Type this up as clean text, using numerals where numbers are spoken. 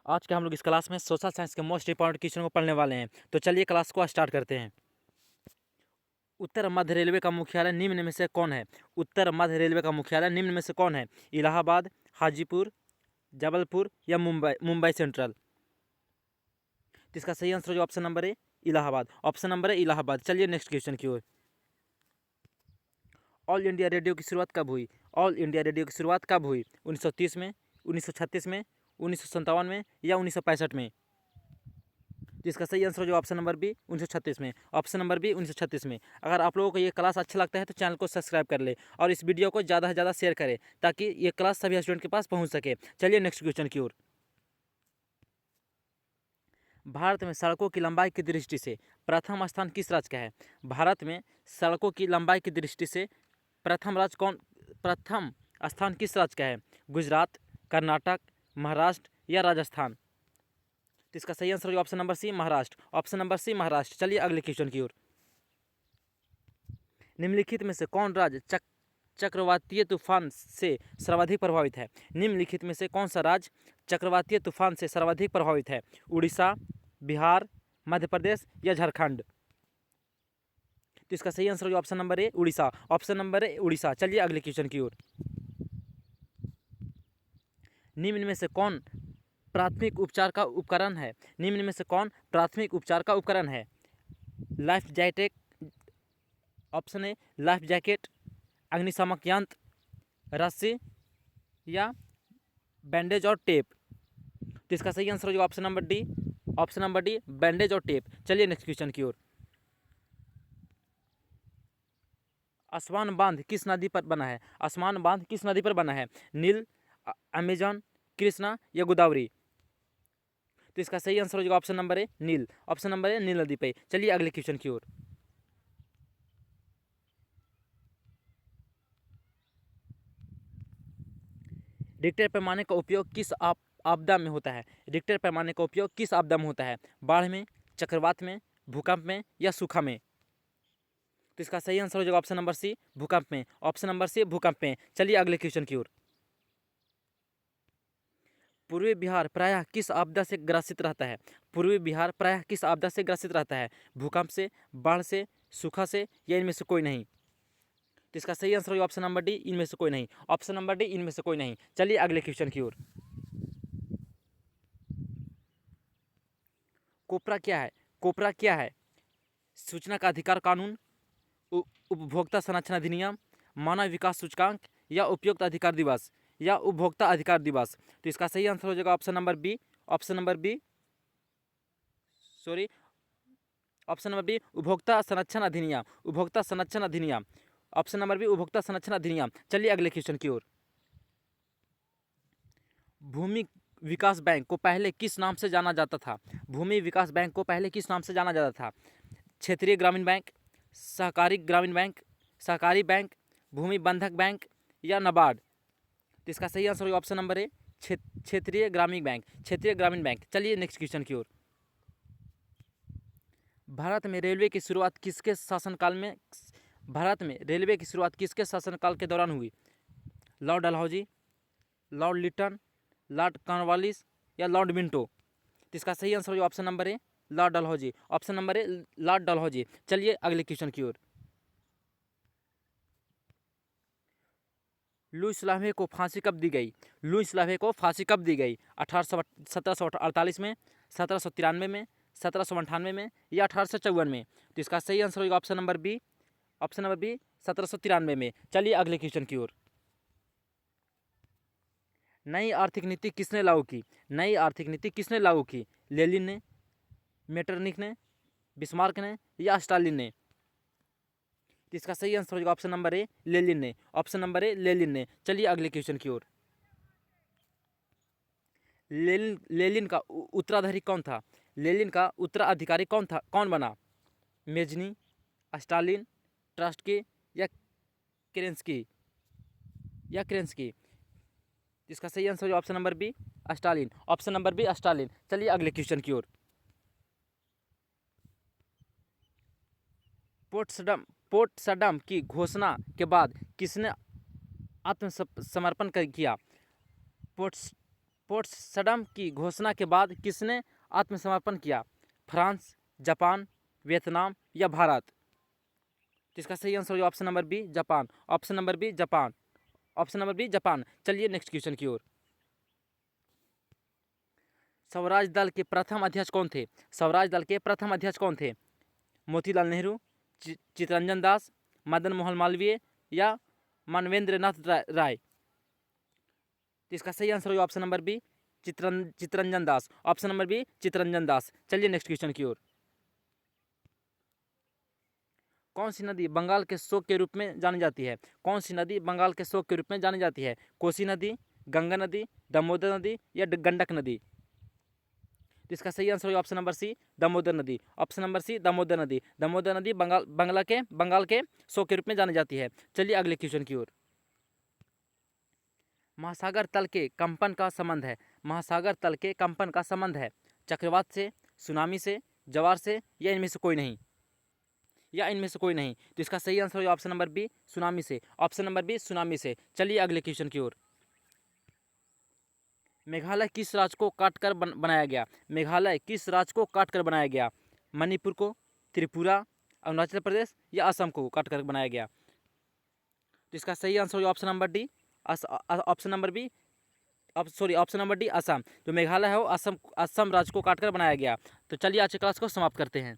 आज के हम लोग इस क्लास में सोशल साइंस के मोस्ट इंपॉर्टेंट क्वेश्चन को पढ़ने वाले हैं। तो चलिए क्लास को स्टार्ट करते हैं। उत्तर मध्य रेलवे का मुख्यालय निम्न में से कौन है? उत्तर मध्य रेलवे का मुख्यालय निम्न में से कौन है? इलाहाबाद, हाजीपुर, जबलपुर या मुंबई मुंबई सेंट्रल। तो इसका सही आंसर जो ऑप्शन नंबर है इलाहाबाद। ऑप्शन नंबर है इलाहाबाद। चलिए नेक्स्ट क्वेश्चन की ओर। ऑल इंडिया रेडियो की शुरुआत कब हुई? ऑल इंडिया रेडियो की शुरुआत कब हुई? 1930 में, 1936 में, 1957 में या 1965 में? जिसका सही आंसर जो ऑप्शन नंबर बी 1936 में। ऑप्शन नंबर बी 1936 में। अगर आप लोगों को ये क्लास अच्छा लगता है तो चैनल को सब्सक्राइब कर ले और इस वीडियो को ज़्यादा से ज़्यादा शेयर करें ताकि ये क्लास सभी स्टूडेंट के पास पहुंच सके। चलिए नेक्स्ट क्वेश्चन की ओर। भारत में सड़कों की लंबाई की दृष्टि से प्रथम स्थान किस राज्य का है? भारत में सड़कों की लंबाई की दृष्टि से प्रथम स्थान किस राज्य का है? गुजरात, कर्नाटक, महाराष्ट्र या राजस्थान? तो इसका सही answer option number C Maharashtra. Option number C Maharashtra. चलिए अगले क्वेश्चन की ओर। निम्नलिखित में से कौन राज्य चक्रवातीय तूफान से सर्वाधिक प्रभावित है? निम्नलिखित में से कौन सा राज्य चक्रवातीय तूफान से सर्वाधिक प्रभावित है? उड़ीसा, बिहार, मध्य प्रदेश या झारखंड? तो इसका सही आंसर जो ऑप्शन नंबर है उड़ीसा। ऑप्शन नंबर है उड़ीसा। चलिए अगले क्वेश्चन की ओर। निम्न में से कौन प्राथमिक उपचार का उपकरण है? निम्न में से कौन प्राथमिक उपचार का उपकरण है? Life jacket. Option A life jacket, अग्निशामक यंत्र, रस्सी या बैंडेज और टेप? तो इसका सही आंसर होगा option number D. Option number D bandage और टेप। चलिए नेक्स्ट क्वेश्चन की ओर। आसमान बांध किस नदी पर बना है? आसमान बांध किस नदी पर बना है? नील, अमेजन, कृष्णा या गोदावरी? तो इसका सही आंसर हो जाएगा ऑप्शन नंबर है नील। ऑप्शन नंबर है नील नदी पे। चलिए अगले क्वेश्चन की ओर। रिक्टर पैमाने का उपयोग किस आपदा में होता है? रिक्टर पैमाने का उपयोग किस आपदा में होता है? बाढ़ में, चक्रवात में, भूकंप में या सूखा में? तो इसका सही आंसर हो जाएगा ऑप्शन नंबर सी भूकंप में। ऑप्शन नंबर सी भूकंप में। चलिए अगले क्वेश्चन की ओर। पूर्वी बिहार प्रायः किस आपदा से ग्रसित रहता है? पूर्वी बिहार प्रायः किस आपदा से ग्रसित रहता है? भूकंप से, बाढ़ से, सूखा से या इनमें से कोई नहीं? तो इसका सही आंसर होगा ऑप्शन नंबर डी इनमें से कोई नहीं। ऑप्शन नंबर डी इनमें से कोई नहीं। चलिए अगले क्वेश्चन की ओर। कोपरा क्या है? कोपरा क्या है? सूचना का अधिकार कानून, उपभोक्ता संरक्षण अधिनियम, मानव विकास सूचकांक या उपयुक्त अधिकार दिवस या उपभोक्ता अधिकार दिवस? तो इसका सही आंसर हो जाएगा option number B. Option number B sorry option number B उपभोक्ता संरक्षण अधिनियम। उपभोक्ता संरक्षण अधिनियम। ऑप्शन नंबर बी उपभोक्ता संरक्षण अधिनियम। चलिए अगले क्वेश्चन की ओर। भूमि विकास बैंक को पहले किस नाम से जाना जाता था? भूमि विकास बैंक को पहले किस नाम से जाना जाता था? क्षेत्रीय ग्रामीण बैंक, सहकारी ग्रामीण बैंक, सहकारी बैंक, भूमि बंधक बैंक या नाबार्ड? तो इसका सही आंसर होगा ऑप्शन नंबर ए क्षेत्रीय ग्रामीण बैंक। क्षेत्रीय ग्रामीण बैंक। चलिए नेक्स्ट क्वेश्चन की ओर। भारत में रेलवे की शुरुआत किसके शासनकाल में भारत में रेलवे की शुरुआत किसके शासनकाल के दौरान हुई? Lord Dalhousie, Lord Lytton, Lord Cornwallis या लॉर्ड मिंटो? तो इसका सही आंसर होगा option number A Lord Dalhousie. Option number A Lord Dalhousie. चलिए अगले क्वेश्चन की ओर। लुईस लावे को फांसी कब दी गई? लुईस लावे को फांसी कब दी गई? 1748 में, 1793 में, 1798 में या 1854 में? तो इसका सही आंसर होगा option number B. Option number B 1793 में। चलिए अगले क्वेश्चन की ओर। नई आर्थिक नीति किसने लागू की? नई आर्थिक नीति किसने लागू की? लेनिन ने, मेटरनिख ने, बिस्मार्क ने या स्टालिन ने? तो इसका सही आंसर होगा ऑप्शन नंबर ए लेनिन ने। ऑप्शन नंबर ए लेनिन ने। चलिए अगले क्वेश्चन की ओर। लेनिन का उत्तराधिकारी कौन था? लेनिन का उत्तराधिकारी कौन बना? मेजनी, स्टालिन, ट्रॉट्स्की या केरेंस्की या केरेंस्की? इसका सही आंसर होगा option number B Stalin. Option number B Stalin. चलिए अगले क्वेश्चन की ओर। पोट्सडम की घोषणा के बाद किसने आत्मसमर्पण किया? पोट्सडम की घोषणा के बाद किसने आत्मसमर्पण किया? फ्रांस, जापान, वियतनाम या भारत? तो इसका सही आंसर होगा option number B, Japan. Option number B, Japan. Option number B, Japan. चलिए नेक्स्ट क्वेश्चन की ओर। स्वराज दल के प्रथम अध्यक्ष कौन थे? स्वराज दल के प्रथम अध्यक्ष कौन थे? मोतीलाल नेहरू, चित्तरंजन दास, मदन मोहन मालवीय या मानवेंद्र नाथ राय? तो इसका सही आंसर होगा option number B, Chittaranjan Das. Option number B, Chittaranjan Das. चलिए नेक्स्ट क्वेश्चन की ओर। कौन सी नदी बंगाल के शोक के रूप में जानी जाती है? कौन सी नदी बंगाल के शोक के रूप में जानी जाती है? कोसी नदी, गंगा नदी, दामोदर नदी या गंडक नदी? तो इसका सही आंसर होगा ऑप्शन नंबर सी, दामोदर नदी। ऑप्शन नंबर सी, दामोदर नदी। दामोदर नदी बंगाल के शोक के रूप में जानी जाती है। चलिए अगले क्वेश्चन की ओर। महासागर तल के कंपन का संबंध है। महासागर तल के कंपन का संबंध है चक्रवात से, सुनामी से, ज्वार से या इनमें से कोई नहीं? या इनमें से कोई नहीं? तो इसका सही आंसर होगा ऑप्शन नंबर बी, सुनामी से। ऑप्शन नंबर बी, सुनामी से। चलिए अगले क्वेश्चन की ओर। मेघालय किस राज्य को काटकर बनाया गया? मेघालय किस राज्य को काटकर बनाया गया? मणिपुर को, त्रिपुरा, अरुणाचल प्रदेश या असम को काटकर बनाया गया? तो इसका सही आंसर होगा option number D, option number B, option number D, Assam. जो मेघालय है वो असम राज्य को काटकर बनाया गया। तो चलिए आज की क्लास को समाप्त करते हैं।